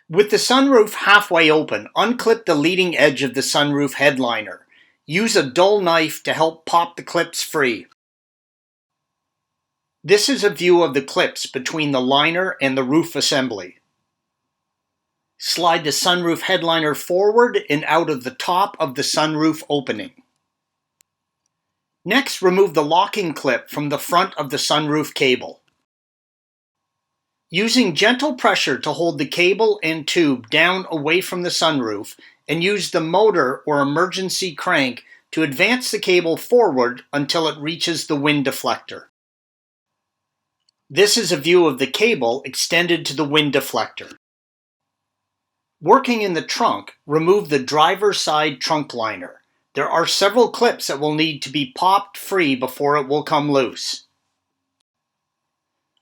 With the sunroof halfway open, unclip the leading edge of the sunroof headliner. Use a dull knife to help pop the clips free. This is a view of the clips between the liner and the roof assembly. Slide the sunroof headliner forward and out of the top of the sunroof opening. Next, remove the locking clip from the front of the sunroof cable. Using gentle pressure to hold the cable and tube down away from the sunroof, and use the motor or emergency crank to advance the cable forward until it reaches the wind deflector. This is a view of the cable extended to the wind deflector. Working in the trunk, remove the driver's side trunk liner. There are several clips that will need to be popped free before it will come loose.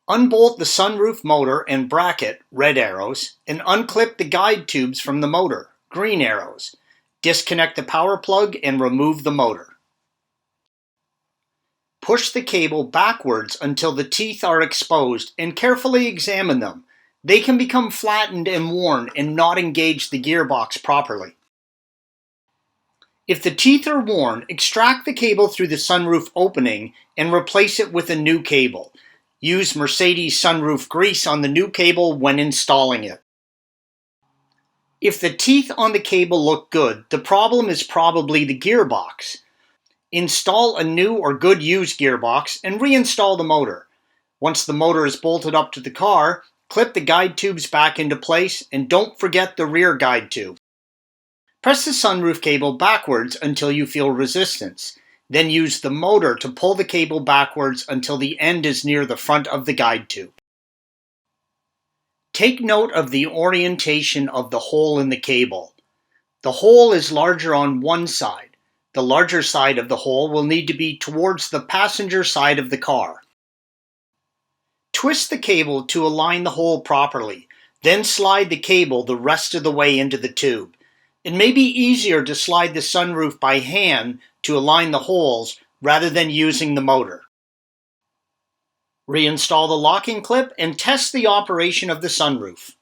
Unbolt the sunroof motor and bracket, red arrows, and unclip the guide tubes from the motor, green arrows. Disconnect the power plug and remove the motor. Push the cable backwards until the teeth are exposed and carefully examine them. They can become flattened and worn and not engage the gearbox properly. If the teeth are worn, extract the cable through the sunroof opening and replace it with a new cable. Use Mercedes sunroof grease on the new cable when installing it. If the teeth on the cable look good, the problem is probably the gearbox. Install a new or good used gearbox and reinstall the motor. Once the motor is bolted up to the car, clip the guide tubes back into place and don't forget the rear guide tube. Press the sunroof cable backwards until you feel resistance. Then use the motor to pull the cable backwards until the end is near the front of the guide tube. Take note of the orientation of the hole in the cable. The hole is larger on one side. The larger side of the hole will need to be towards the passenger side of the car. Twist the cable to align the hole properly, then slide the cable the rest of the way into the tube. It may be easier to slide the sunroof by hand to align the holes rather than using the motor. Reinstall the locking clip and test the operation of the sunroof.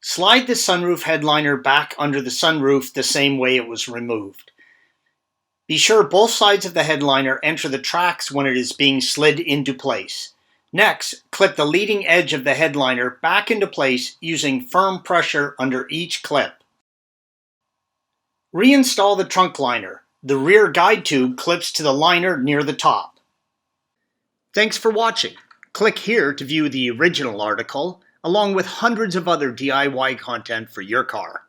Slide the sunroof headliner back under the sunroof the same way it was removed. Be sure both sides of the headliner enter the tracks when it is being slid into place. Next, clip the leading edge of the headliner back into place using firm pressure under each clip. Reinstall the trunk liner. The rear guide tube clips to the liner near the top. Thanks for watching. Click here to view the original article, along with hundreds of other DIY content for your car.